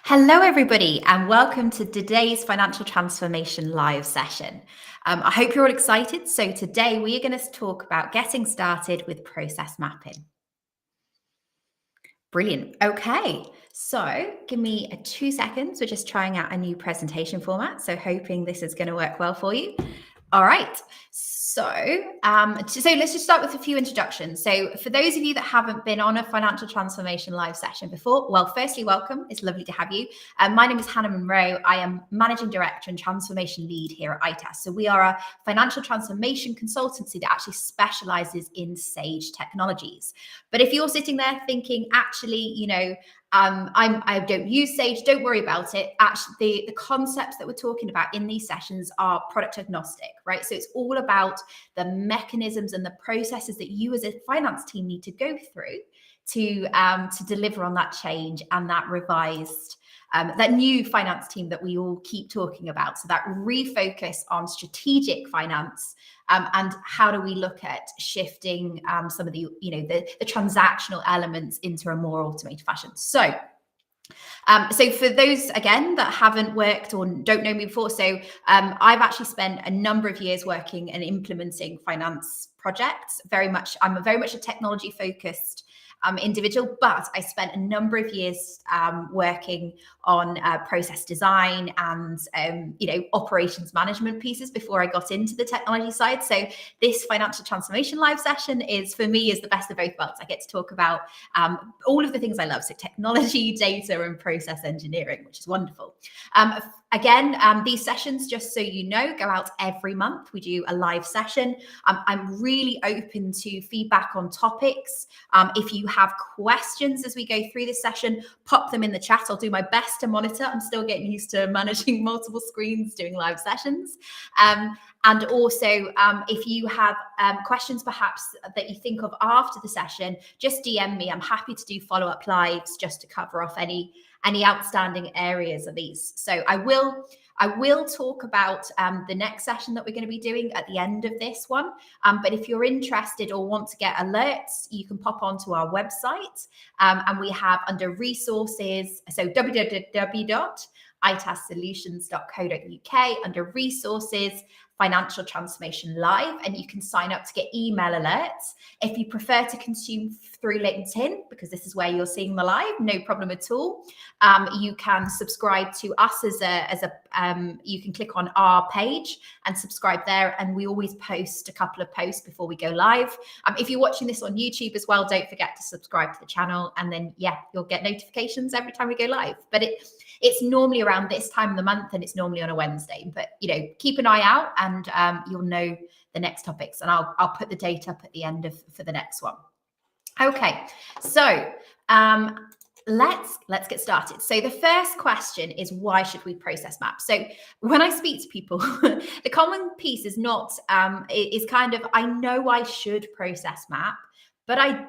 Hello, everybody, and welcome to today's Financial Transformation Live session. I hope you're all excited. So today we are going to talk about getting started with process mapping. Brilliant. Okay, so give me 2 seconds. We're just trying out a new presentation format, so hoping this is going to work well for you. All right. So let's just start with a few introductions. So for those of you that haven't been on a financial transformation live session before, well, firstly, welcome. It's lovely to have you. My name is Hannah Munro. I am Managing Director and Transformation Lead here at ITAS. So we are a financial transformation consultancy that actually specializes in Sage technologies. But if you're sitting there thinking, actually, I don't use Sage, don't worry about it. Actually, the concepts that we're talking about in these sessions are product agnostic, right? So it's all about the mechanisms and the processes that you as a finance team need to go through to deliver on that change and that revised, that new finance team that we all keep talking about. So that refocus on strategic finance and how do we look at shifting some of the transactional elements into a more automated fashion. So for those, again, that haven't worked or don't know me before, I've actually spent a number of years working and implementing finance projects. I'm very much a technology-focused individual, but I spent a number of years working on process design and operations management pieces before I got into the technology side. So this financial transformation live session is the best of both worlds. I get to talk about all of the things I love, so technology, data, and process engineering, which is wonderful. Again, these sessions, just so you know, go out every month. We do a live session. I'm really open to feedback on topics. If you have questions as we go through this session, pop them in the chat. I'll do my best to monitor. I'm still getting used to managing multiple screens doing live sessions. And also, if you have questions perhaps that you think of after the session, just DM me. I'm happy to do follow-up lives just to cover off any outstanding areas of these. So I will talk about the next session that we're going to be doing at the end of this one. But if you're interested or want to get alerts, you can pop onto our website. And we have under resources, so www.itassolutions.co.uk, under resources, Financial Transformation Live, and you can sign up to get email alerts. If you prefer to consume through LinkedIn, because this is where you're seeing the live, no problem at all. You can subscribe to us you can click on our page and subscribe there, and we always post a couple of posts before we go live. If you're watching this on YouTube as well, don't forget to subscribe to the channel, and then you'll get notifications every time we go live. But it's normally around this time of the month, and it's normally on a Wednesday. But keep an eye out, and you'll know the next topics. And I'll put the date up at the end for the next one. Okay, so let's get started. So the first question is, why should we process map? So when I speak to people, the common piece is not is kind of, I know I should process map, but I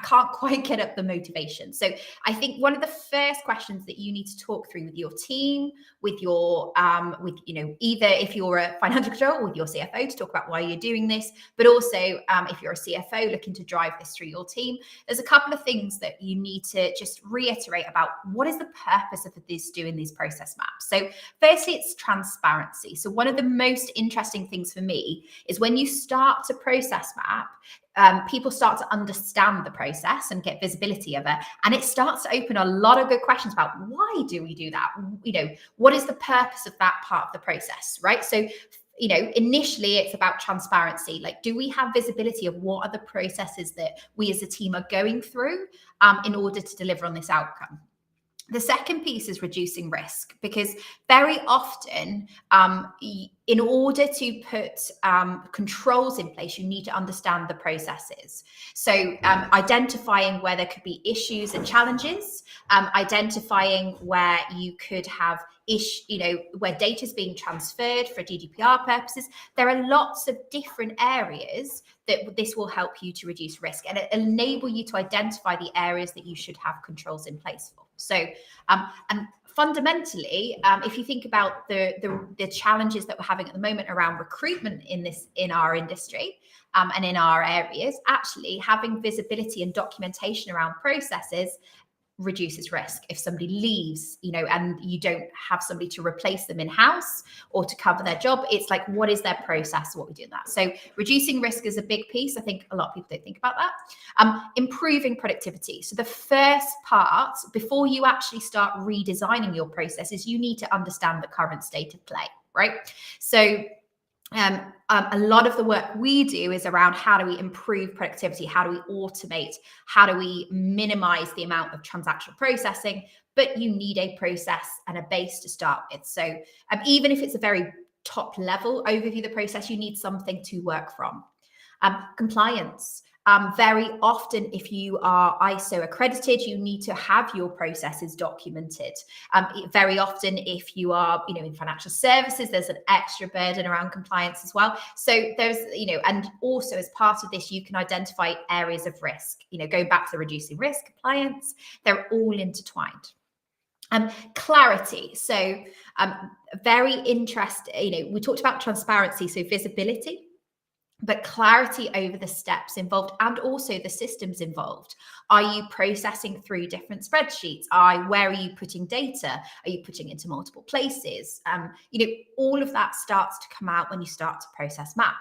can't quite get up the motivation. So I think one of the first questions that you need to talk through with your team, with your, either if you're a financial controller or with your CFO to talk about why you're doing this, but also if you're a CFO looking to drive this through your team, there's a couple of things that you need to just reiterate about what is the purpose of doing these process maps. So firstly, it's transparency. So one of the most interesting things for me is when you start to process map, people start to understand the process and get visibility of it. And it starts to open a lot of good questions about, why do we do that? What is the purpose of that part of the process, right? So, initially it's about transparency. Like, do we have visibility of what are the processes that we as a team are going through in order to deliver on this outcome? The second piece is reducing risk, because very often, in order to put controls in place, you need to understand the processes. So identifying where there could be issues and challenges, identifying where you could have where data is being transferred for GDPR purposes. There are lots of different areas that this will help you to reduce risk, and it'll enable you to identify the areas that you should have controls in place for. So, and fundamentally, if you think about the challenges that we're having at the moment around recruitment in our industry and in our areas, actually having visibility and documentation around processes reduces risk. If somebody leaves, and you don't have somebody to replace them in-house or to cover their job, it's like, what is their process? What we do in that. So reducing risk is a big piece. I think a lot of people don't think about that. Improving productivity. So the first part, before you actually start redesigning your processes, you need to understand the current state of play, right? So a lot of the work we do is around how do we improve productivity, how do we automate, how do we minimize the amount of transactional processing, but you need a process and a base to start with. So even if it's a very top level overview of the process, you need something to work from. Compliance. Very often, if you are ISO accredited, you need to have your processes documented. Very often, if you are, in financial services, there's an extra burden around compliance as well. So there's, and also as part of this, you can identify areas of risk. Going back to the reducing risk, compliance, they're all intertwined. Clarity. So very interesting. We talked about transparency, so visibility, but clarity over the steps involved and also the systems involved. Are you processing through different spreadsheets? Where are you putting data? Are you putting it into multiple places? All of that starts to come out when you start to process map.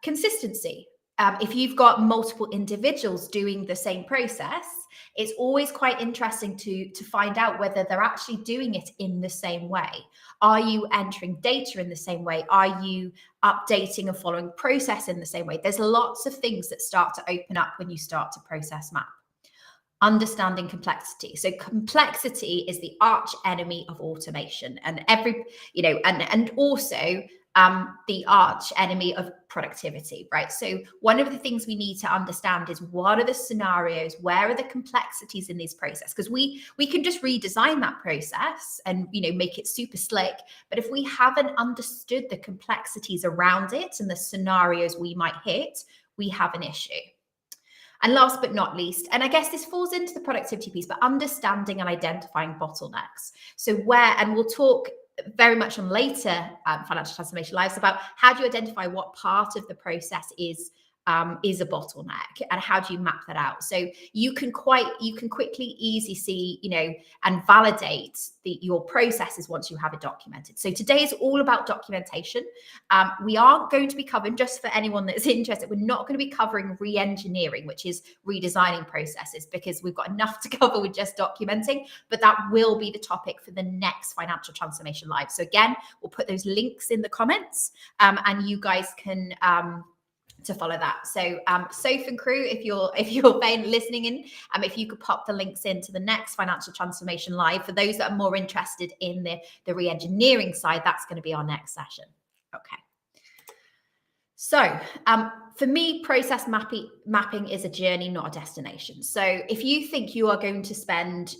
Consistency. If you've got multiple individuals doing the same process, it's always quite interesting to find out whether they're actually doing it in the same way. Are you entering data in the same way? Are you updating and following process in the same way? There's lots of things that start to open up when you start to process map. Understanding complexity. So complexity is the arch enemy of automation, and and also the arch enemy of productivity, right? So one of the things we need to understand is, what are the scenarios? Where are the complexities in this process? Because we can just redesign that process and make it super slick, but if we haven't understood the complexities around it and the scenarios we might hit, we have an issue. And last but not least, and I guess this falls into the productivity piece, but understanding and identifying bottlenecks. So and we'll talk very much on later financial transformation lives about how do you identify what part of the process is a bottleneck, and how do you map that out? So you can quickly, easily see, and validate your processes once you have it documented. So today is all about documentation. We aren't going to be covering, just for anyone that's interested, we're not going to be covering re-engineering, which is redesigning processes, because we've got enough to cover with just documenting, but that will be the topic for the next financial transformation live. So again, we'll put those links in the comments, and you guys can to follow that. So Soph and crew, if you're listening in, if you could pop the links into the next financial transformation live, for those that are more interested in the re-engineering side, that's going to be our next session. Okay. So for me, process mapping is a journey, not a destination. So if you think you are going to spend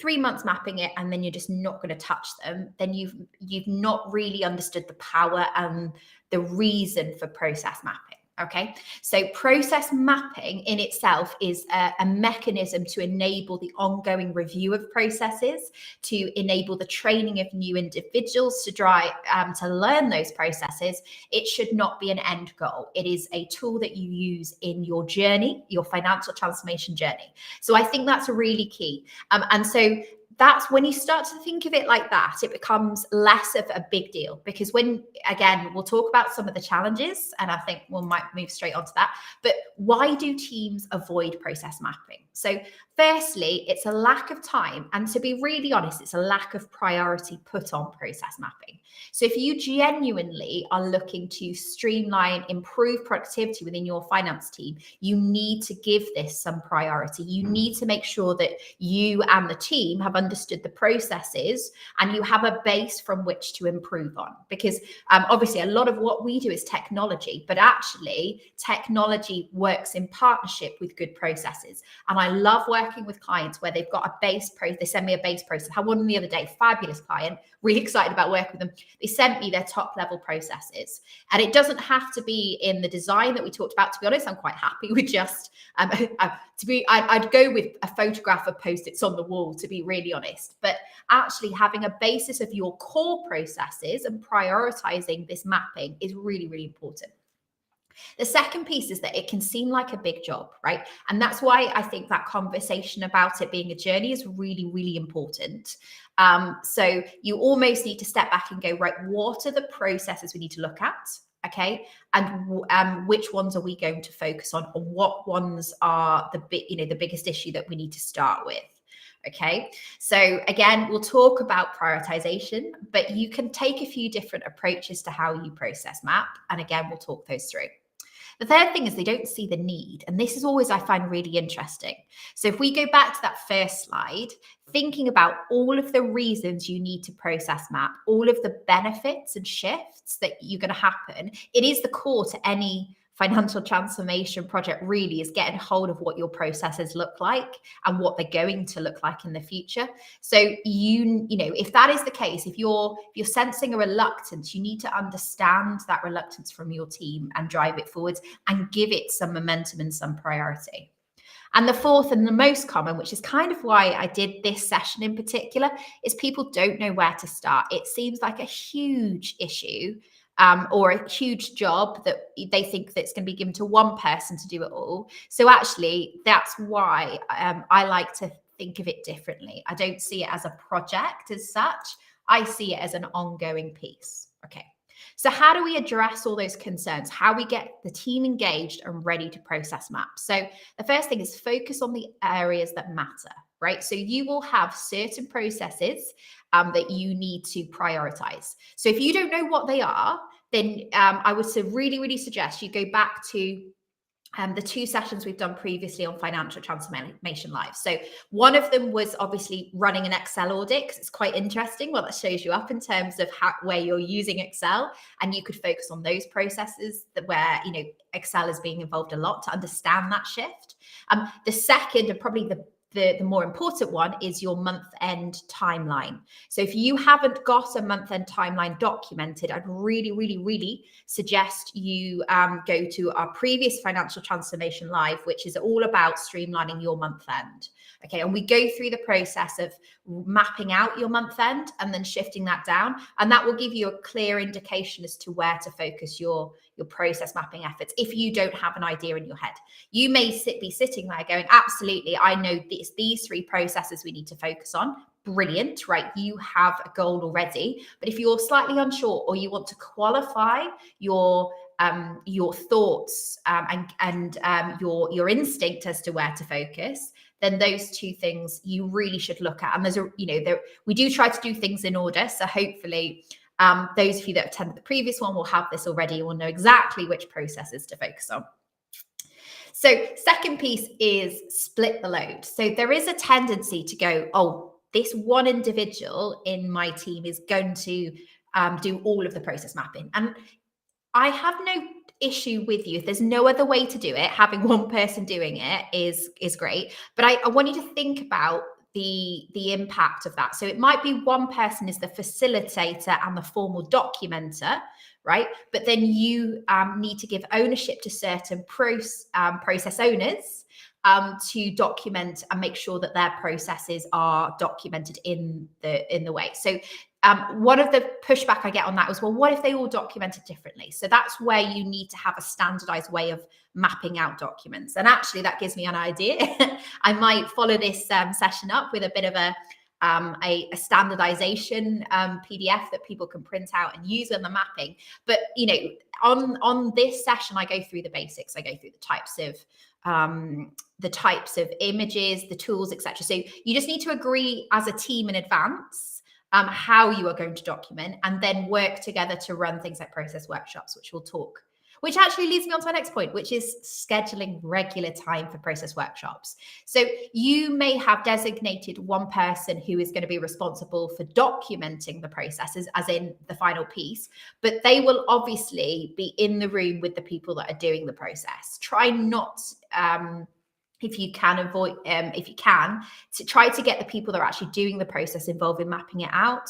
3 months mapping it and then you're just not going to touch them, then you've not really understood the power and the reason for process mapping. Okay, so process mapping in itself is a mechanism to enable the ongoing review of processes, to enable the training of new individuals to learn those processes. It should not be an end goal. It is a tool that you use in your journey, your financial transformation journey. So I think that's really key. And so that's when you start to think of it like that, it becomes less of a big deal, because we'll talk about some of the challenges, and I think we might move straight on to that. But why do teams avoid process mapping? So firstly, it's a lack of time. And to be really honest, it's a lack of priority put on process mapping. So if you genuinely are looking to streamline, improve productivity within your finance team, you need to give this some priority. You need to make sure that you and the team have understood the processes and you have a base from which to improve on. Because obviously a lot of what we do is technology, but actually technology works in partnership with good processes. And I love working with clients where they've got a base process. They send me a base process. I had one the other day, fabulous client, really excited about working with them. They sent me their top level processes. And it doesn't have to be in the design that we talked about. To be honest, I'm quite happy with just, I'd go with a photograph of Post-its on the wall, to be really honest. But actually having a basis of your core processes and prioritizing this mapping is really, really important. The second piece is that it can seem like a big job, right? And that's why I think that conversation about it being a journey is really, really important. So you almost need to step back and go, right, what are the processes we need to look at? Okay, and which ones are we going to focus on, or what ones are the biggest issue that we need to start with? Okay, so again, we'll talk about prioritization, but you can take a few different approaches to how you process map, and again, we'll talk those through. The third thing is they don't see the need. And this is always, I find, really interesting. So if we go back to that first slide, thinking about all of the reasons you need to process map, all of the benefits and shifts that you're going to happen, it is the core to any financial transformation project. Really is getting hold of what your processes look like and what they're going to look like in the future. So you know, if that is the case, if you're sensing a reluctance, you need to understand that reluctance from your team and drive it forwards and give it some momentum and some priority. And the fourth and the most common, which is kind of why I did this session in particular, is people don't know where to start. It seems like a huge issue, or a huge job that they think that's going to be given to one person to do it all. So actually, that's why I like to think of it differently. I don't see it as a project as such. I see it as an ongoing piece. Okay. So how do we address all those concerns? How we get the team engaged and ready to process maps? So the first thing is focus on the areas that matter, right? So you will have certain processes that you need to prioritize. So if you don't know what they are, then I would really, really suggest you go back to the two sessions we've done previously on Financial Transformation Live. So one of them was obviously running an Excel audit, because it's quite interesting. Well, that shows you up in terms of where you're using Excel, and you could focus on those processes where, you know, Excel is being involved a lot to understand that shift. The second, and probably the more important one, is your month-end timeline. So if you haven't got a month-end timeline documented, I'd really, really, really suggest you go to our previous Financial Transformation Live, which is all about streamlining your month-end. Okay, and we go through the process of mapping out your month-end and then shifting that down, and that will give you a clear indication as to where to focus your process mapping efforts. If you don't have an idea in your head, you may be sitting there going, absolutely, I know these three processes we need to focus on. Brilliant, right? You have a goal already. But if you're slightly unsure, or you want to qualify your thoughts and your instinct as to where to focus, then those two things you really should look at. And we do try to do things in order. So hopefully those of you that attended the previous one will have this already, will know exactly which processes to focus on. So second piece is split the load. So there is a tendency to go, oh, this one individual in my team is going to do all of the process mapping. And I have no issue with you. If there's no other way to do it, having one person doing it is great. But I want you to think about the impact of that. So it might be one person is the facilitator and the formal documenter, right? But then you need to give ownership to certain process owners to document and make sure that their processes are documented in the way. So one of the pushback I get on that was, well, what if they all documented differently? So that's where you need to have a standardized way of mapping out documents. And actually that gives me an idea. I might follow this session up with a bit of a standardization PDF that people can print out and use on the mapping. But, you know, on this session, I go through the basics. I go through the types of images, the tools, etc. So you just need to agree as a team in advance how you are going to document, and then work together to run things like process workshops, which actually leads me on to my next point, which is scheduling regular time for process workshops. So you may have designated one person who is going to be responsible for documenting the processes, as in the final piece, but they will obviously be in the room with the people that are doing the process. Try not, if you can to try to get the people that are actually doing the process involved in mapping it out,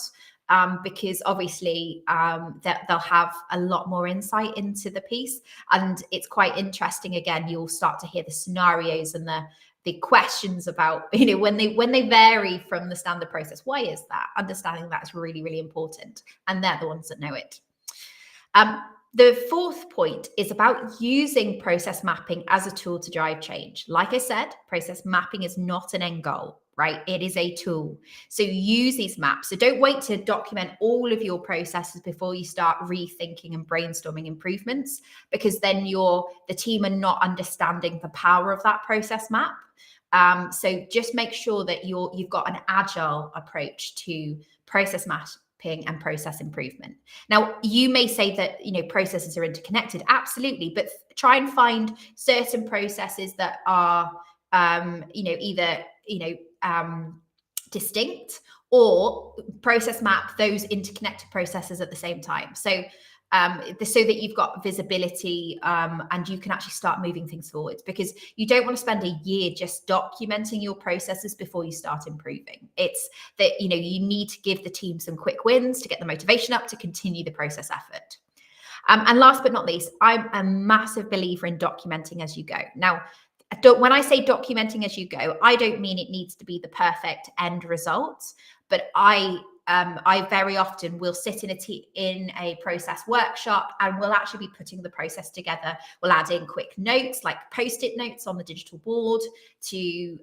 because obviously that they'll have a lot more insight into the piece. And it's quite interesting. Again, you'll start to hear the scenarios and the questions about, you know, when they vary from the standard process. Why is that? Understanding that is really, really important. And they're the ones that know it. The fourth point is about using process mapping as a tool to drive change. Like I said, process mapping is not an end goal, right? It is a tool. So use these maps. So don't wait to document all of your processes before you start rethinking and brainstorming improvements, because then the team are not understanding the power of that process map. So just make sure that you've got an agile approach to process mapping and process improvement. Now, you may say that processes are interconnected, absolutely, but try and find certain processes that are either distinct, or process map those interconnected processes at the same time. So so that you've got visibility and you can actually start moving things forward, because you don't want to spend a year just documenting your processes before you start improving. It's that you need to give the team some quick wins to get the motivation up to continue the process effort. And last but not least, I'm a massive believer in documenting as you go. Now, when I say documenting as you go, I don't mean it needs to be the perfect end result, but I very often will sit in a process workshop, and we'll actually be putting the process together. We'll add in quick notes, like post-it notes on the digital board to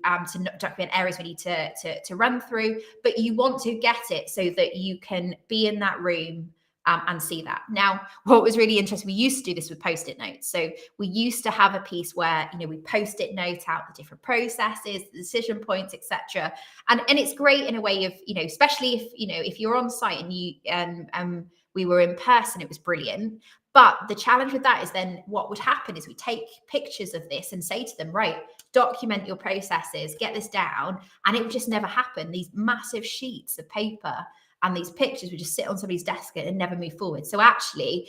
document areas we need to run through. But you want to get it so that you can be in that room and see that. Now, what was really interesting, we used to do this with post-it notes. So we used to have a piece where, we post-it note out the different processes, the decision points, etc. And it's great in a way of, especially if you're on site and we were in person, it was brilliant. But the challenge with that is then what would happen is we take pictures of this and say to them, right, document your processes, get this down. And it would just never happen. These massive sheets of paper and these pictures would just sit on somebody's desk and never move forward. So actually,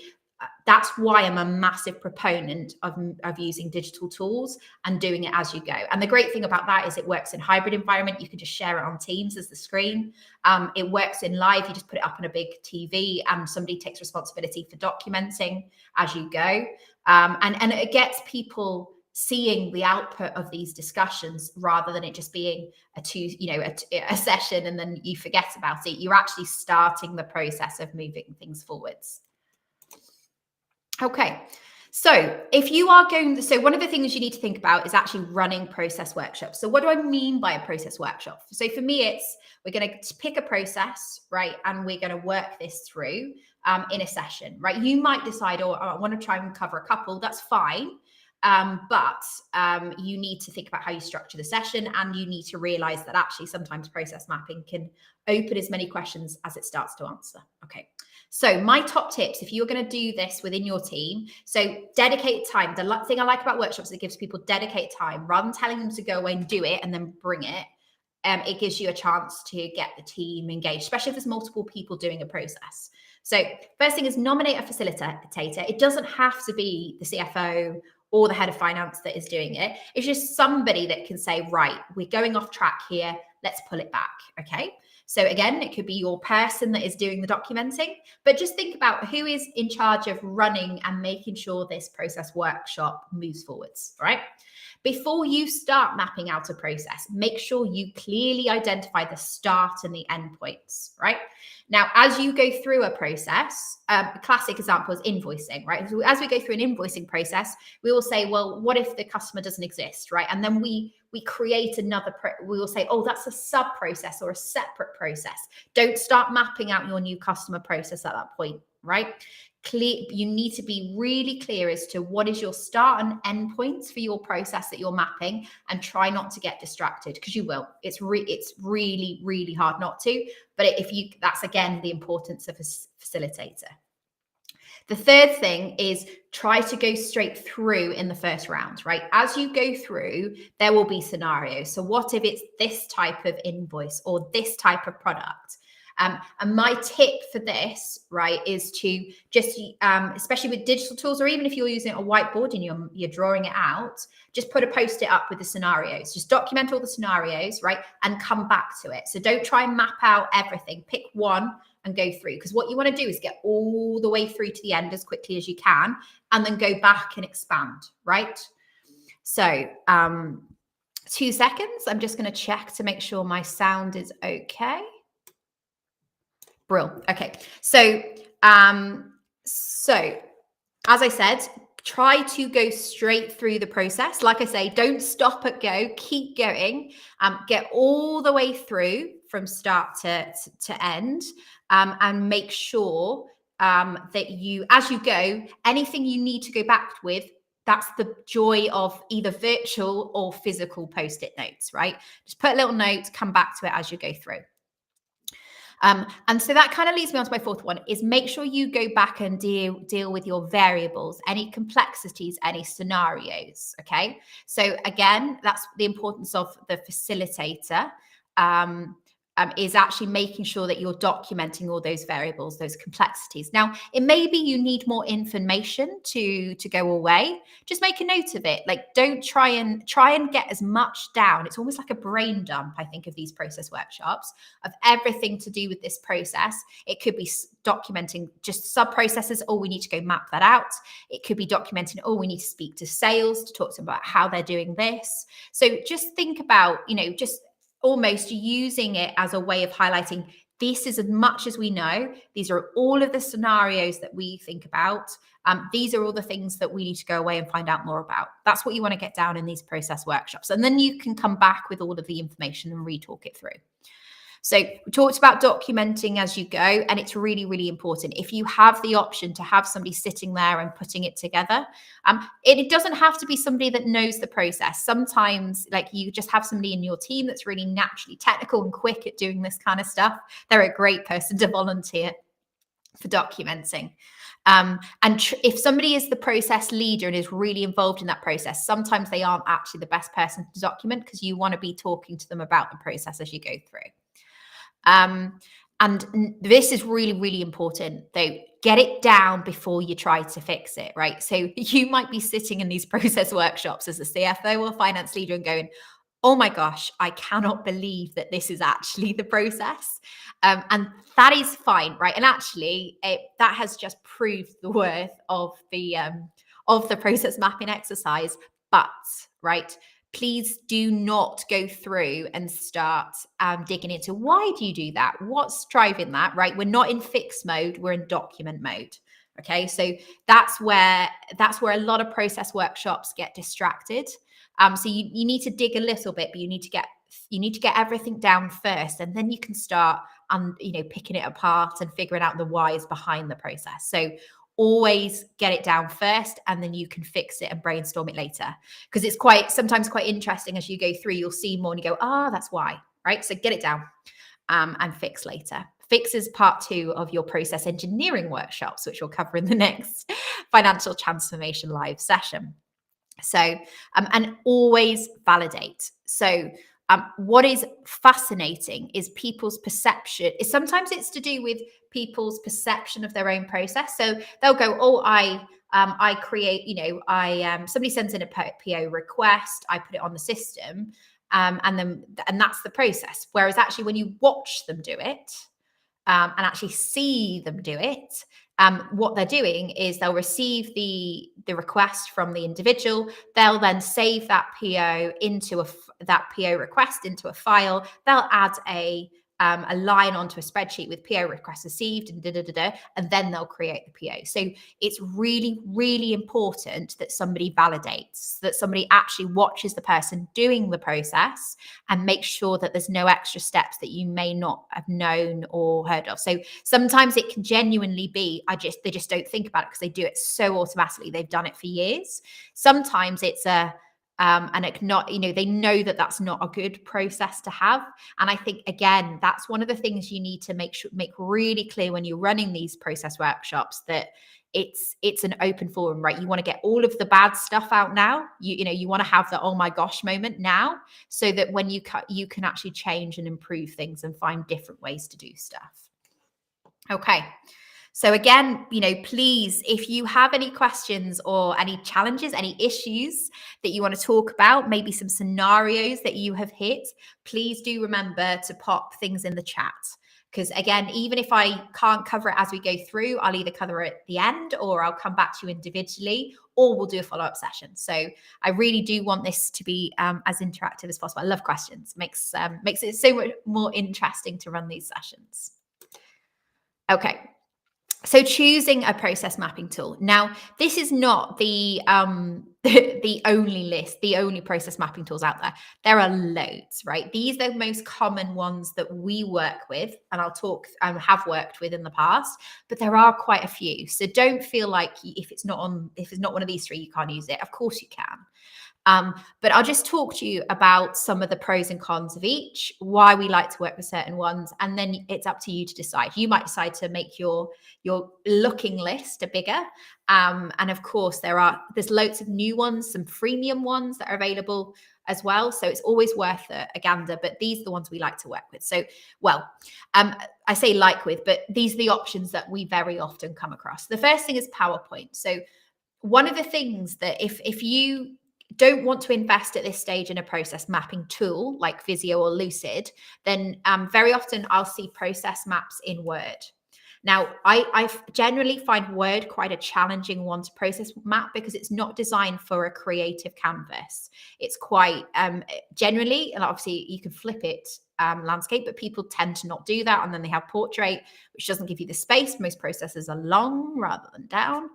that's why I'm a massive proponent of using digital tools and doing it as you go. And the great thing about that is it works in hybrid environment. You can just share it on Teams as the screen. It works in live. You just put it up on a big TV and somebody takes responsibility for documenting as you go. And it gets people seeing the output of these discussions rather than it just being a session and then you forget about it. You're actually starting the process of moving things forwards. Okay, so if you are one of the things you need to think about is actually running process workshops. So what do I mean by a process workshop? So for me, we're going to pick a process, right? And we're going to work this through in a session, right? You might decide, I want to try and cover a couple, that's fine. But you need to think about how you structure the session, and you need to realize that actually sometimes process mapping can open as many questions as it starts to answer. Okay. So my top tips, if you're going to do this within your team, so dedicate time. The thing I like about workshops is it gives people dedicated time rather than telling them to go away and do it and then bring it. It gives you a chance to get the team engaged, especially if there's multiple people doing a process. So first thing is nominate a facilitator. It doesn't have to be the CFO or the head of finance that is doing it. It's just somebody that can say, right, we're going off track here. Let's pull it back. Okay. So again, it could be your person that is doing the documenting, but just think about who is in charge of running and making sure this process workshop moves forwards, right? Before you start mapping out a process, make sure you clearly identify the start and the end points, right? Now, as you go through a process, a classic example is invoicing, right? So as we go through an invoicing process, we will say, well, what if the customer doesn't exist, right? And then we create another, we will say, oh, that's a sub process or a separate process. Don't start mapping out your new customer process at that point, right? You need to be really clear as to what is your start and end points for your process that you're mapping, and try not to get distracted, because you will. It's really, really hard not to. But that's again the importance of a facilitator. The third thing is try to go straight through in the first round, right? As you go through, there will be scenarios. So what if it's this type of invoice or this type of product? And my tip for this, right, is to just, especially with digital tools, or even if you're using a whiteboard and you're drawing it out, just put a post-it up with the scenarios. Just document all the scenarios, right, and come back to it. So don't try and map out everything. Pick one and go through, because what you want to do is get all the way through to the end as quickly as you can, and then go back and expand, right? So 2 seconds. I'm just going to check to make sure my sound is okay. Brill. Okay. So as I said, try to go straight through the process. Like I say, don't stop at go, keep going, get all the way through from start to end, and make sure that you, as you go, anything you need to go back with, that's the joy of either virtual or physical post-it notes, right? Just put a little note, come back to it as you go through. And so that kind of leads me on to my fourth one, is make sure you go back and deal with your variables, any complexities, any scenarios. Okay. So again, that's the importance of the facilitator. Is actually making sure that you're documenting all those variables, those complexities. Now, it may be you need more information to go away. Just make a note of it. Like, don't try and get as much down. It's almost like a brain dump, I think, of these process workshops, of everything to do with this process. It could be documenting just sub-processes. Oh, we need to go map that out. It could be documenting, oh, we need to speak to sales to talk to them about how they're doing this. So just think about, just almost using it as a way of highlighting, this is as much as we know. These are all of the scenarios that we think about. These are all the things that we need to go away and find out more about. That's what you want to get down in these process workshops. And then you can come back with all of the information and re-talk it through. So we talked about documenting as you go, and it's really, really important. If you have the option to have somebody sitting there and putting it together, it doesn't have to be somebody that knows the process. Sometimes, like, you just have somebody in your team that's really naturally technical and quick at doing this kind of stuff. They're a great person to volunteer for documenting. If somebody is the process leader and is really involved in that process, sometimes they aren't actually the best person to document, because you want to be talking to them about the process as you go through. And this is really, really important, though. Get it down before you try to fix it, right? So you might be sitting in these process workshops as a CFO or finance leader and going, oh my gosh, I cannot believe that this is actually the process. And that is fine, right? And actually, that has just proved the worth of the process mapping exercise. But, right, please do not go through and start digging into, why do you do that? What's driving that, right? We're not in fix mode, we're in document mode. Okay, so that's where a lot of process workshops get distracted. So you need to dig a little bit, but you need to get everything down first, and then you can start picking it apart and figuring out the whys behind the process. So always get it down first, and then you can fix it and brainstorm it later. Because it's sometimes quite interesting as you go through, you'll see more and you go, that's why, right? So get it down and fix later. Fix is part 2 of your process engineering workshops, which we'll cover in the next Financial Transformation Live session. So, and always validate. So, what is fascinating is people's perception. Sometimes it's to do with people's perception of their own process. So they'll go, oh, I create, somebody sends in a PO request, I put it on the system, and that's the process. Whereas actually, when you watch them do it, and actually see them do it, what they're doing is they'll receive the request from the individual. They'll then save that PO that PO request into a file. They'll add a line onto a spreadsheet with PO request received and then they'll create the PO. So it's really, really important that somebody validates, that somebody actually watches the person doing the process and makes sure that there's no extra steps that you may not have known or heard of. So sometimes it can genuinely be, they just don't think about it because they do it so automatically. They've done it for years. Sometimes it's they know that that's not a good process to have. And I think, again, that's one of the things you need to make really clear when you're running these process workshops, that it's an open forum, right? You want to get all of the bad stuff out now. You want to have the oh my gosh moment now, so that when you can actually change and improve things and find different ways to do stuff. Okay. So again, please, if you have any questions or any challenges, any issues that you want to talk about, maybe some scenarios that you have hit, please do remember to pop things in the chat. Because again, even if I can't cover it as we go through, I'll either cover it at the end, or I'll come back to you individually, or we'll do a follow-up session. So I really do want this to be as interactive as possible. I love questions. Makes it so much more interesting to run these sessions. Okay. So choosing a process mapping tool. Now, this is not the the only list, the only process mapping tools out there. There are loads, right? These are the most common ones that we work with, and I'll talk have worked with in the past. But there are quite a few. So don't feel like if it's not one of these three, you can't use it. Of course you can. But I'll just talk to you about some of the pros and cons of each, why we like to work with certain ones, and then it's up to you to decide. You might decide to make your looking list a bigger. And of course, there's loads of new ones, some freemium ones that are available as well. So it's always worth a gander. But these are the ones we like to work with. So, well, I say like with, but these are the options that we very often come across. The first thing is PowerPoint. So one of the things that if you don't want to invest at this stage in a process mapping tool like Visio or Lucid, then very often I'll see process maps in Word. Now, I generally find Word quite a challenging one to process map because it's not designed for a creative canvas. It's quite generally, and obviously you can flip it landscape, but people tend to not do that. And then they have portrait, which doesn't give you the space. Most processes are long rather than down.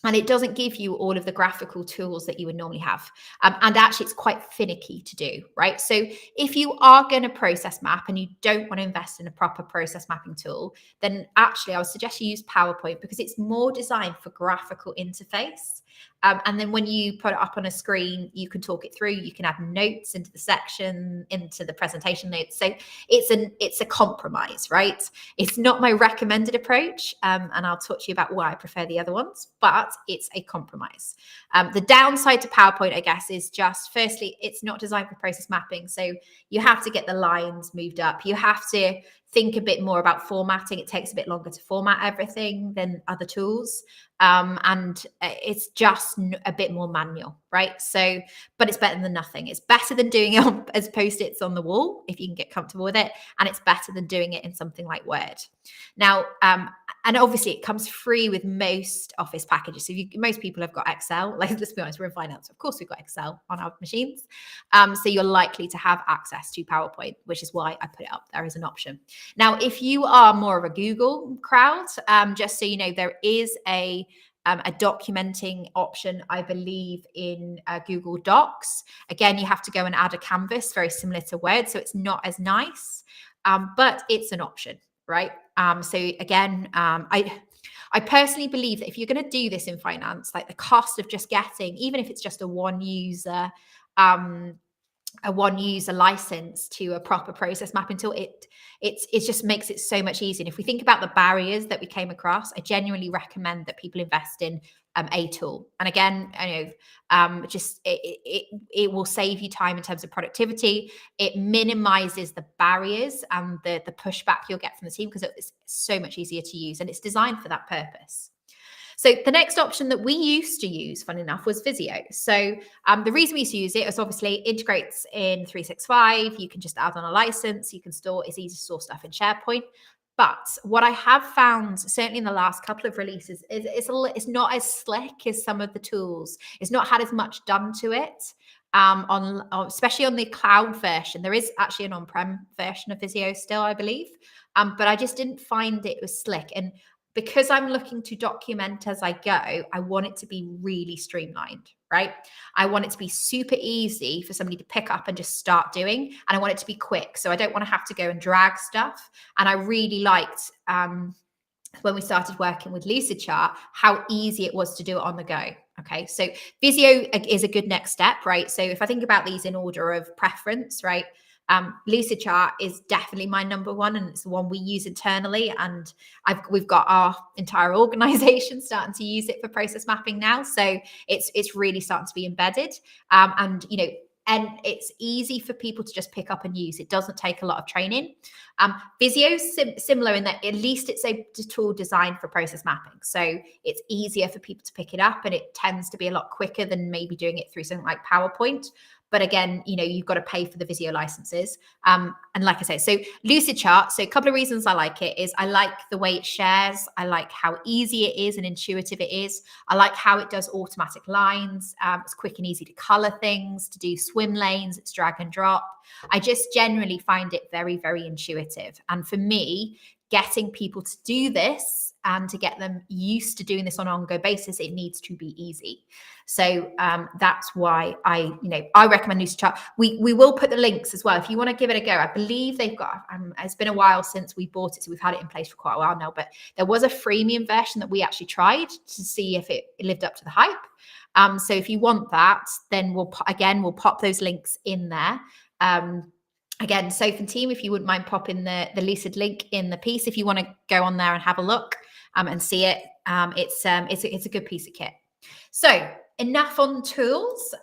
And it doesn't give you all of the graphical tools that you would normally have. And actually, it's quite finicky to do, right? So if you are going to process map and you don't want to invest in a proper process mapping tool, then actually I would suggest you use PowerPoint because it's more designed for graphical interface. And then when you put it up on a screen, you can talk it through. You can add notes into the section, into the presentation notes. So it's a compromise, right? It's not my recommended approach, and I'll talk to you about why I prefer the other ones, but it's a compromise. The downside to PowerPoint, I guess, is just firstly, it's not designed for process mapping. So you have to get the lines moved up. You have to think a bit more about formatting. It takes a bit longer to format everything than other tools. And it's just a bit more manual, right? So, but it's better than nothing. It's better than doing it as post-its on the wall, if you can get comfortable with it. And it's better than doing it in something like Word. Now, and obviously it comes free with most Office packages. So most people have got Excel. Like, let's be honest, we're in finance. Of course, we've got Excel on our machines. So you're likely to have access to PowerPoint, which is why I put it up there as an option. Now, if you are more of a Google crowd, just so you know, there is a documenting option, I believe, in Google Docs. Again, you have to go and add a canvas, very similar to Word, so it's not as nice, but it's an option, right? So again, I personally believe that if you're going to do this in finance, like the cost of just getting, even if it's just a one user license to a proper process mapping tool, it just makes it so much easier. And if we think about the barriers that we came across, I genuinely recommend that people invest in a tool. And again, I know just it will save you time in terms of productivity. It minimizes the barriers and the pushback you'll get from the team because it's so much easier to use, and it's designed for that purpose. So the next option that we used to use, fun enough, was Visio. So the reason we used to use it is obviously integrates in 365. You can just add on a license. You can store, it's easy to store stuff in SharePoint. But what I have found, certainly in the last couple of releases, is it's not as slick as some of the tools. It's not had as much done to it. Especially on the cloud version. There is actually an on-prem version of Visio still, I believe. But I just didn't find it was slick. And because I'm looking to document as I go, I want it to be really streamlined, right? I want it to be super easy for somebody to pick up and just start doing. And I want it to be quick. So I don't want to have to go and drag stuff. And I really liked when we started working with Lucidchart, how easy it was to do it on the go. Okay, so Visio is a good next step, right? So if I think about these in order of preference, right? Lucidchart is definitely my number one, and it's the one we use internally. And we've got our entire organization starting to use it for process mapping now. So it's really starting to be embedded. And it's easy for people to just pick up and use. It doesn't take a lot of training. Visio's similar in that at least it's a tool designed for process mapping. So it's easier for people to pick it up, and it tends to be a lot quicker than maybe doing it through something like PowerPoint. But again, you've got to pay for the Visio licenses. And like I say, so Lucidchart, so a couple of reasons I like it is I like the way it shares. I like how easy it is and intuitive it is. I like how it does automatic lines. It's quick and easy to color things, to do swim lanes. It's drag and drop. I just generally find it very, very intuitive. And for me, getting people to do this and to get them used to doing this on an ongoing basis, it needs to be easy. So that's why I recommend Lucidchart. We will put the links as well if you want to give it a go. I believe they've got. It's been a while since we bought it, so we've had it in place for quite a while now. But there was a freemium version that we actually tried to see if it lived up to the hype. So if you want that, then we'll pop those links in there. Again, Soph and team, if you wouldn't mind popping the Lucid link in the piece, if you want to go on there and have a look and see it, it's a good piece of kit. So enough on tools,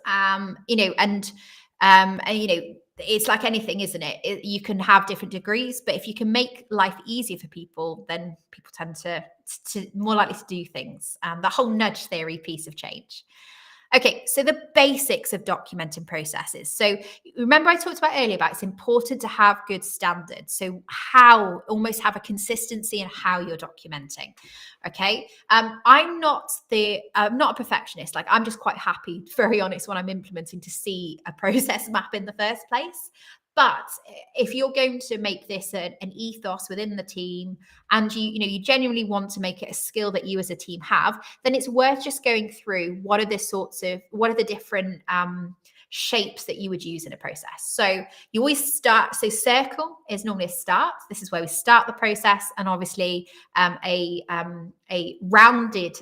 it's like anything, isn't it? You can have different degrees, but if you can make life easier for people, then people tend to more likely to do things. The whole nudge theory piece of change. Okay, so the basics of documenting processes. So remember I talked about earlier about it's important to have good standards. So almost have a consistency in how you're documenting. Okay, I'm not a perfectionist. Like I'm just quite happy, very honest, when I'm implementing to see a process map in the first place. But if you're going to make this an ethos within the team, and you genuinely want to make it a skill that you as a team have, then it's worth just going through what are the different shapes that you would use in a process. So you always start. So circle is normally a start. This is where we start the process, and obviously a rounded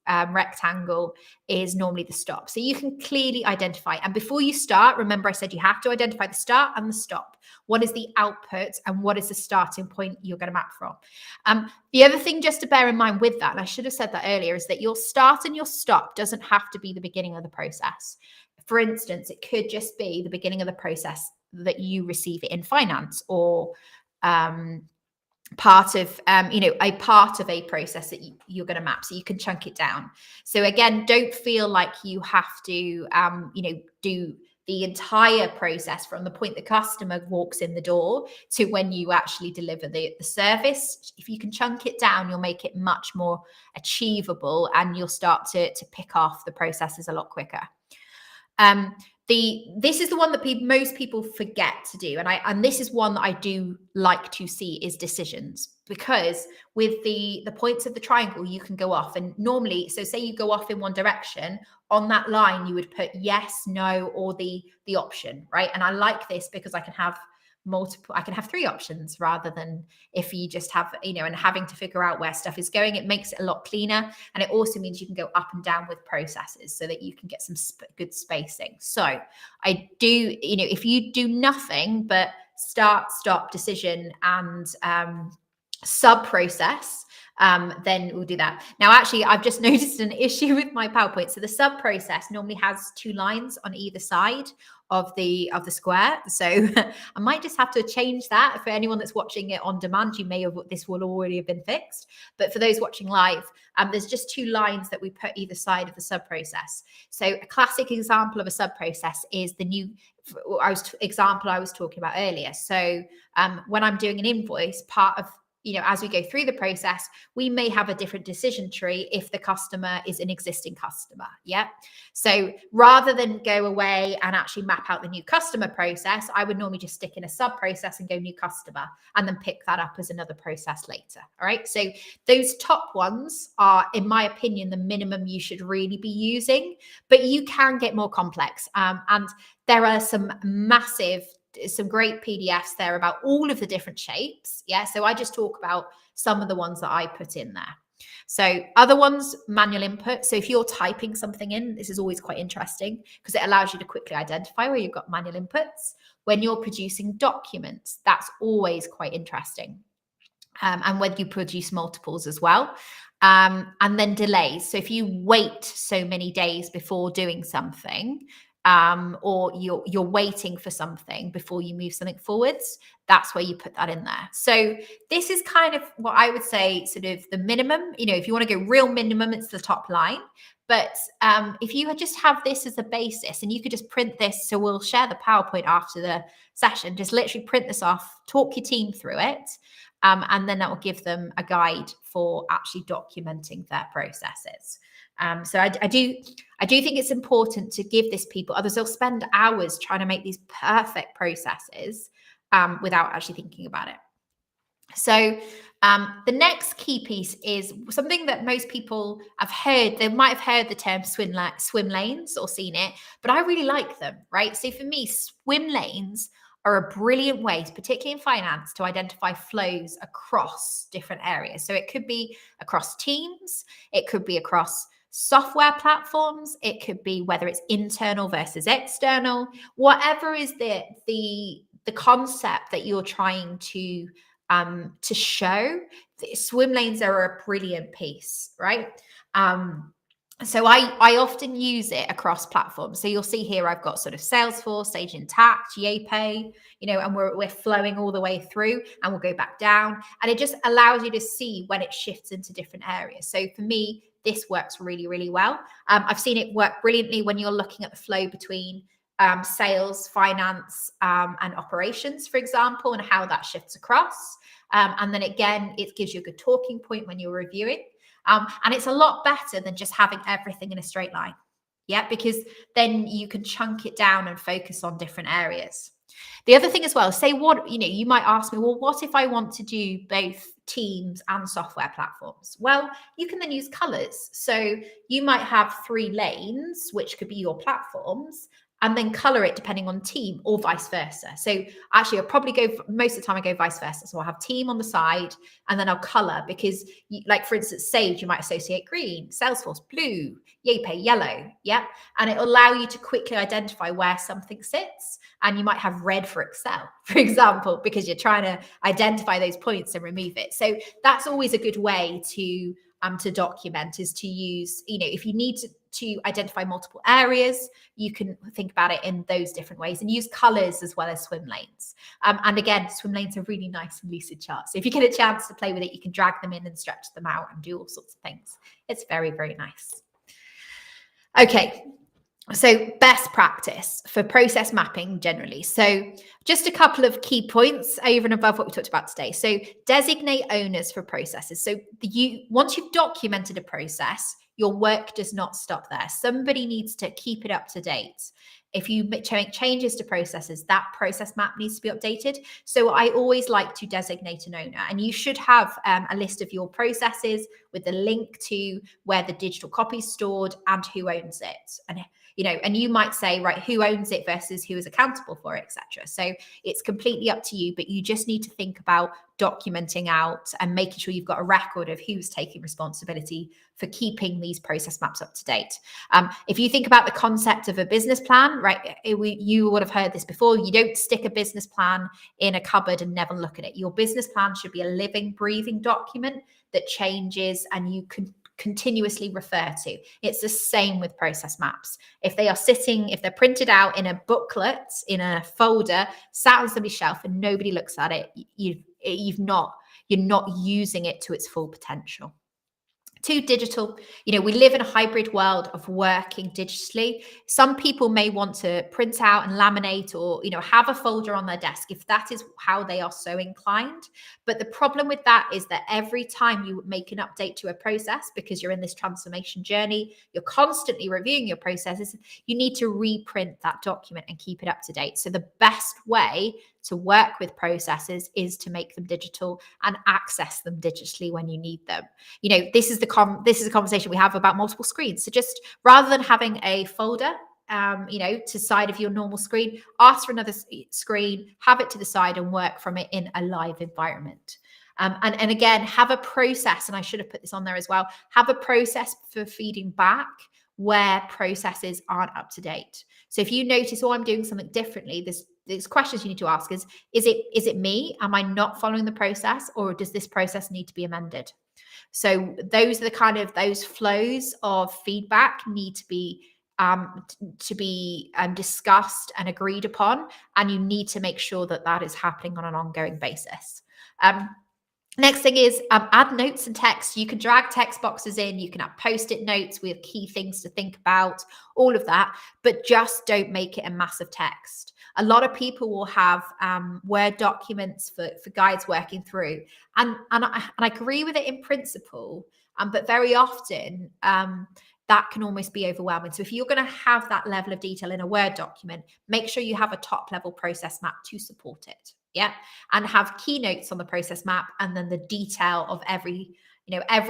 rectangle is normally the stop. So you can clearly identify. And before you start, remember I said you have to identify the start and the stop. What is the output and what is the starting point you're going to map from? The other thing just to bear in mind with that, and I should have said that earlier, is that your start and your stop doesn't have to be the beginning of the process. For instance, it could just be the beginning of the process that you receive it in finance, or part of a process that you're going to map, so you can chunk it down. So again, don't feel like you have to do the entire process from the point the customer walks in the door to when you actually deliver the service. If you can chunk it down, you'll make it much more achievable, and you'll start to pick off the processes a lot quicker. This is the one that most people forget to do, and this is one that I do like to see, is decisions. Because with the points of the triangle, you can go off, and normally, so say you go off in one direction, on that line you would put yes, no, or the option, right? And I like this because I can have three options, rather than if you just have, and having to figure out where stuff is going. It makes it a lot cleaner, and it also means you can go up and down with processes so that you can get some good spacing. So I do, if you do nothing but start, stop, decision, and sub process, then we'll do that. Now, actually, I've just noticed an issue with my PowerPoint. So the sub process normally has 2 lines on either side of the square. So I might just have to change that. For anyone that's watching it on demand, this will already have been fixed. But for those watching live, there's just 2 lines that we put either side of the sub process. So a classic example of a sub process is example I was talking about earlier. So when I'm doing an invoice, part of as we go through the process, we may have a different decision tree if the customer is an existing customer. Yeah. So rather than go away and actually map out the new customer process, I would normally just stick in a sub process and go new customer, and then pick that up as another process later. All right. So those top ones are, in my opinion, the minimum you should really be using, but you can get more complex. And there are some great PDFs there about all of the different shapes. Yeah. So I just talk about some of the ones that I put in there. So other ones, manual input. So if you're typing something in, this is always quite interesting because it allows you to quickly identify where you've got manual inputs. When you're producing documents, that's always quite interesting. And whether you produce multiples as well. And then delays. So if you wait so many days before doing something, or you're waiting for something before you move something forwards, that's where you put that in there. So this is kind of what I would say sort of the minimum. If you want to go real minimum, it's the top line. But if you just have this as a basis, and you could just print this, so we'll share the PowerPoint after the session, just literally print this off, talk your team through it, and then that will give them a guide for actually documenting their processes. So I do think it's important to give this people, others they'll spend hours trying to make these perfect processes without actually thinking about it. So the next key piece is something that most people have heard. They might have heard the term swim lanes or seen it, but I really like them, right? So for me, swim lanes are a brilliant way, particularly in finance, to identify flows across different areas. So it could be across teams, it could be across software platforms, it could be whether it's internal versus external, whatever is the concept that you're trying to show. Swim lanes are a brilliant piece, right? So I often use it across platforms. So you'll see here I've got sort of Salesforce, Sage Intacct, YayPay, and we're flowing all the way through, and we'll go back down, and it just allows you to see when it shifts into different areas. So for me, this works really, really well. I've seen it work brilliantly when you're looking at the flow between sales, finance, and operations, for example, and how that shifts across. And then again, it gives you a good talking point when you're reviewing. And it's a lot better than just having everything in a straight line. Yeah, because then you can chunk it down and focus on different areas. The other thing as well, say what, you might ask me, well, what if I want to do both teams and software platforms? Well, you can then use colors. So you might have 3 lanes, which could be your platforms, and then color it depending on team, or vice versa. So actually I'll probably go, most of the time I go vice versa. So I'll have team on the side and then I'll color, because like for instance, Sage, you might associate green, Salesforce, blue, YayPay, yellow. Yeah. And it'll allow you to quickly identify where something sits. And you might have red for Excel, for example, because you're trying to identify those points and remove it. So that's always a good way to document, is to use, if you need to identify multiple areas, you can think about it in those different ways, and use colors as well as swim lanes. And again, swim lanes are really nice and lucid charts. So if you get a chance to play with it, you can drag them in and stretch them out and do all sorts of things. It's very, very nice. Okay. So best practice for process mapping generally. So just a couple of key points over and above what we talked about today. So designate owners for processes. So once you've documented a process, your work does not stop there. Somebody needs to keep it up to date. If you make changes to processes, that process map needs to be updated. So I always like to designate an owner, and you should have a list of your processes with a link to where the digital copy is stored and who owns it. And you might say, right, who owns it versus who is accountable for it, etc. So it's completely up to you, but you just need to think about documenting out and making sure you've got a record of who's taking responsibility for keeping these process maps up to date. If you think about the concept of a business plan, right, you would have heard this before. You don't stick a business plan in a cupboard and never look at it. Your business plan should be a living, breathing document that changes and you can continuously refer to. It's the same with process maps. If they're printed out in a booklet, in a folder, sat on somebody's shelf and nobody looks at it, you're not using it to its full potential. 2, digital. We live in a hybrid world of working digitally. Some people may want to print out and laminate, or have a folder on their desk if that is how they are so inclined. But the problem with that is that every time you make an update to a process, because you're in this transformation journey, you're constantly reviewing your processes, you need to reprint that document and keep it up to date. So the best way to work with processes is to make them digital and access them digitally when you need them. This is a conversation we have about multiple screens. So just rather than having a folder, to side of your normal screen, ask for another screen, have it to the side and work from it in a live environment. And again, have a process, and I should have put this on there as well, have a process for feeding back where processes aren't up to date. So if you notice, I'm doing something differently, there's questions you need to ask is it me? Am I not following the process, or does this process need to be amended? So those are those flows of feedback need to be discussed and agreed upon, and you need to make sure that is happening on an ongoing basis. Next thing is add notes and text. You can drag text boxes in, you can have post-it notes with key things to think about, all of that, but just don't make it a massive text. A lot of people will have Word documents for guides working through, and I agree with it in principle, but very often that can almost be overwhelming. So if you're going to have that level of detail in a Word document, make sure you have a top level process map to support it. Yeah. And have keynotes on the process map, and then the detail of every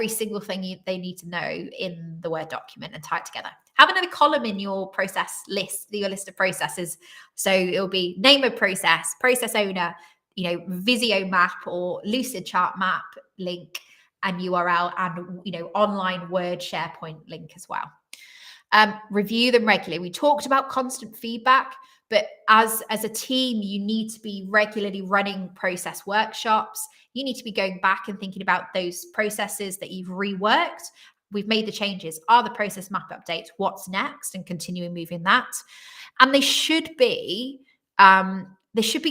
single thing they need to know in the Word document, and tie it together. Have another column in your process list, your list of processes. So it'll be name of process, process owner, Visio map or Lucidchart map link and URL, and online Word SharePoint link as well. Review them regularly. We talked about constant feedback, but as a team, you need to be regularly running process workshops. You need to be going back and thinking about those processes that you've reworked. We've made the changes. Are the process map updates? What's next? And continuing moving that. And they should be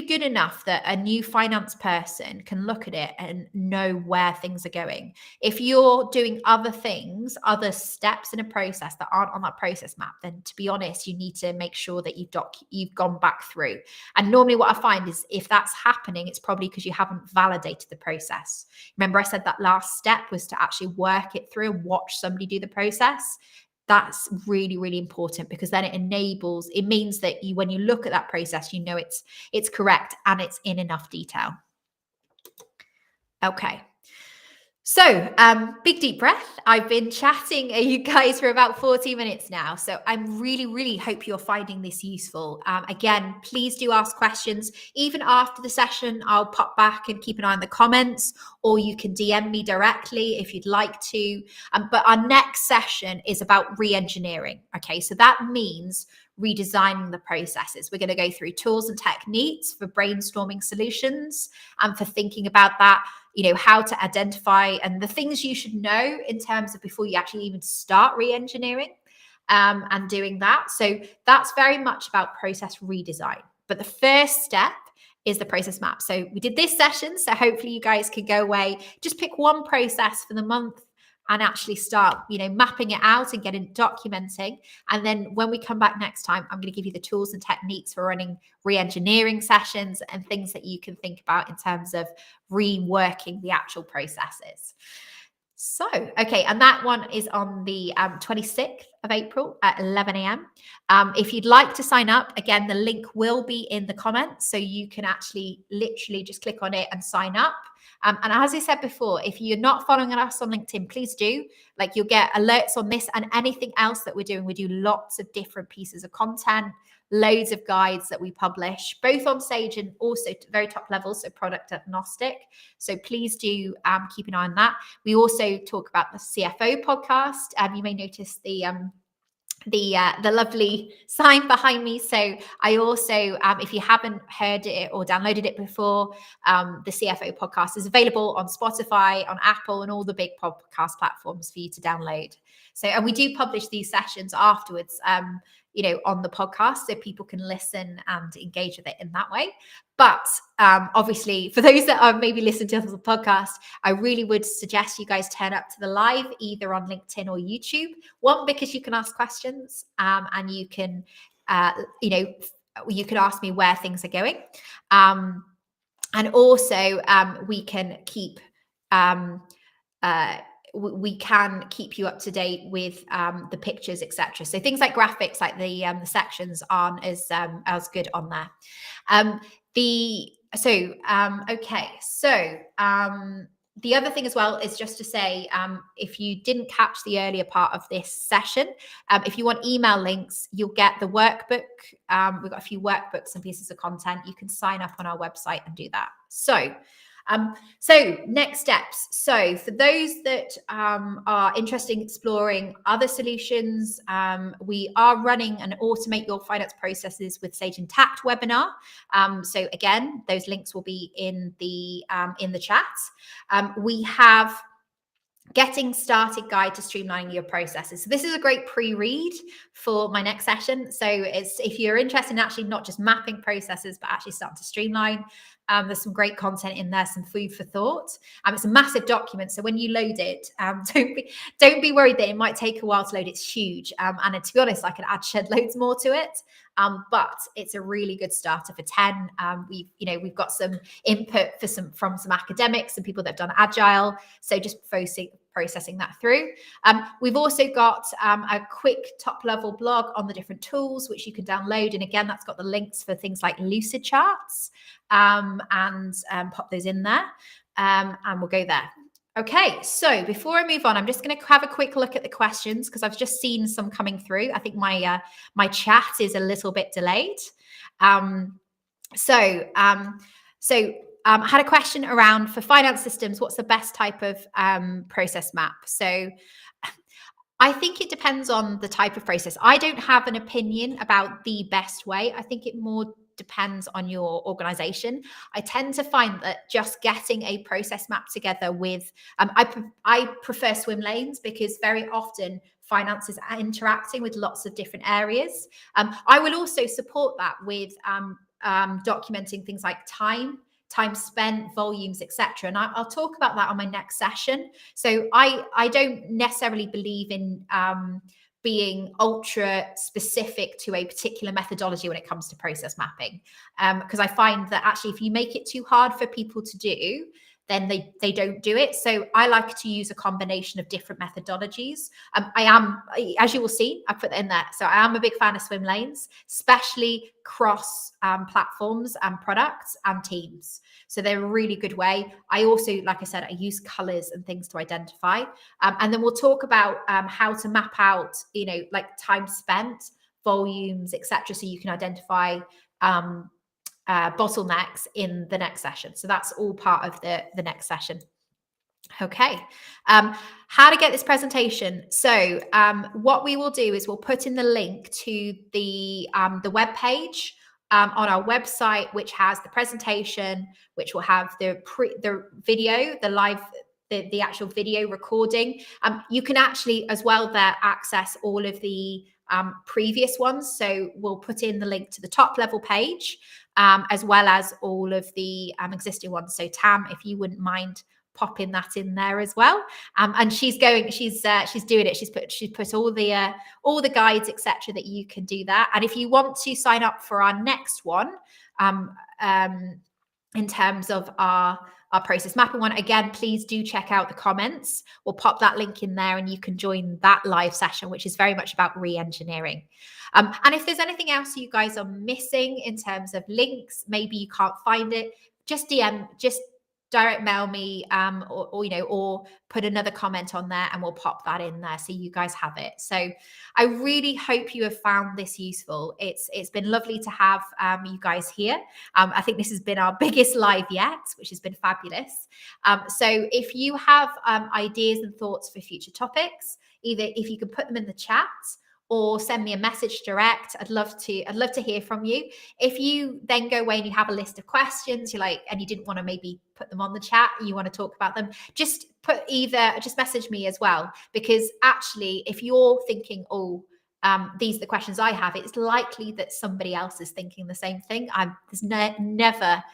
good enough that a new finance person can look at it and know where things are going. If you're doing other things, other steps in a process that aren't on that process map, then to be honest, you need to make sure that you've gone back through. And normally what I find is if that's happening, it's probably because you haven't validated the process. Remember, I said that last step was to actually work it through and watch somebody do the process. That's really, really important, because then it means that when you look at that process, it's correct and it's in enough detail. Okay. So big deep breath. I've been chatting you guys for about 40 minutes now. So I'm really, really hope you're finding this useful. Again, please do ask questions. Even after the session, I'll pop back and keep an eye on the comments, or you can DM me directly if you'd like to. But our next session is about re-engineering. Okay, so that means redesigning the processes. We're going to go through tools and techniques for brainstorming solutions and for thinking about that, how to identify and the things you should know in terms of before you actually even start re-engineering and doing that. So that's very much about process redesign. But the first step is the process map. So we did this session. So hopefully you guys can go away, just pick one process for the month and actually start, mapping it out and documenting. And then when we come back next time, I'm going to give you the tools and techniques for running re-engineering sessions and things that you can think about in terms of reworking the actual processes. So, okay, and that one is on the 26th of April at 11 a.m. If you'd like to sign up, again, the link will be in the comments, so you can actually literally just click on it and sign up. And as I said before, if you're not following us on LinkedIn, please do. You'll get alerts on this and anything else that we're doing. We do lots of different pieces of content, loads of guides that we publish, both on Sage and also very top level, so product agnostic. So please do keep an eye on that. We also talk about the CFO podcast. You may notice the lovely sign behind me. So I also, if you haven't heard it or downloaded it before, the CFO podcast is available on Spotify, on Apple, and all the big podcast platforms for you to download. So, and we do publish these sessions afterwards, on the podcast, so people can listen and engage with it in that way. But obviously, for those that are maybe listening to the podcast, I really would suggest you guys turn up to the live, either on LinkedIn or YouTube. One, because you can ask questions and you can, you can ask me where things are going. And also we can keep you up to date with the pictures, etc. So things like graphics, like the sections aren't as good on there. The other thing as well is just to say, if you didn't catch the earlier part of this session, if you want email links, you'll get the workbook. We've got a few workbooks and pieces of content. You can sign up on our website and do that. So next steps. So for those that are interested in exploring other solutions, we are running an Automate Your Finance Processes with Sage Intact webinar. So again, those links will be in the chat. We have Getting Started Guide to Streamlining Your Processes. So this is a great pre-read for my next session. So it's, if you're interested in actually not just mapping processes, but actually starting to streamline, there's some great content in there, some food for thought. It's a massive document, so when you load it, don't be worried that it might take a while to load. It's huge, and to be honest, I could shed loads more to it. But it's a really good starter for 10. We've got some input from some academics and people that have done agile. So just processing that through. We've also got a quick top-level blog on the different tools, which you can download. And again, that's got the links for things like lucid charts, and pop those in there, and we'll go there. Okay, so before I move on, I'm just going to have a quick look at the questions because I've just seen some coming through. I think my my chat is a little bit delayed. I had a question around, for finance systems, what's the best type of process map? So I think it depends on the type of process. I don't have an opinion about the best way. I think it more depends on your organization. I tend to find that just getting a process map together with, I prefer swim lanes because very often finance is interacting with lots of different areas. I will also support that with documenting things like time spent, volumes, etc. And I'll talk about that on my next session. So I don't necessarily believe in being ultra specific to a particular methodology when it comes to process mapping, because I find that actually if you make it too hard for people to do, then they don't do it. So I like to use a combination of different methodologies. I am, as you will see, I put that in there. So I am a big fan of swim lanes, especially cross platforms and products and teams. So they're a really good way. I also, like I said, I use colors and things to identify. And then we'll talk about how to map out, like time spent, volumes, etc. So you can identify bottlenecks in the next session. So that's all part of the next session. Okay, how to get this presentation. So what we will do is we'll put in the link to the web page on our website, which has the presentation, which will have the video, the live, the actual video recording. You can actually as well there access all of the previous ones. So we'll put in the link to the top level page, as well as all of the existing ones. So Tam, if you wouldn't mind popping that in there as well. And she's doing it. She's put all the guides, etc., that you can do that. And if you want to sign up for our next one, in terms of our process mapping one, again, please do check out the comments. We'll pop that link in there and you can join that live session, which is very much about re-engineering. And if there's anything else you guys are missing in terms of links, maybe you can't find it, just direct mail me, or put another comment on there and we'll pop that in there so you guys have it. So I really hope you have found this useful. It's been lovely to have you guys here. I think this has been our biggest live yet, which has been fabulous. So if you have ideas and thoughts for future topics, either if you can put them in the chat or send me a message direct. I'd love to hear from you. If you then go away and you have a list of questions and you didn't want to maybe put them on the chat, you want to talk about them, just message me as well. Because actually, if you're thinking, these are the questions I have, it's likely that somebody else is thinking the same thing. There's never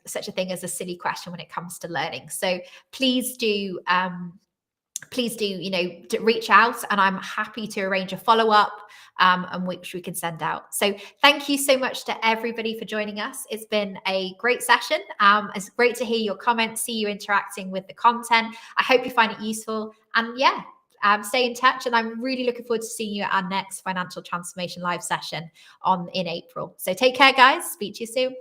such a thing as a silly question when it comes to learning. So please do to reach out, and I'm happy to arrange a follow-up and which we can send out. So thank you so much to everybody for joining us. It's been a great session. It's great to hear your comments, see you interacting with the content. I hope you find it useful, and stay in touch. And I'm really looking forward to seeing you at our next financial transformation live session in April. So take care, guys. Speak to you soon.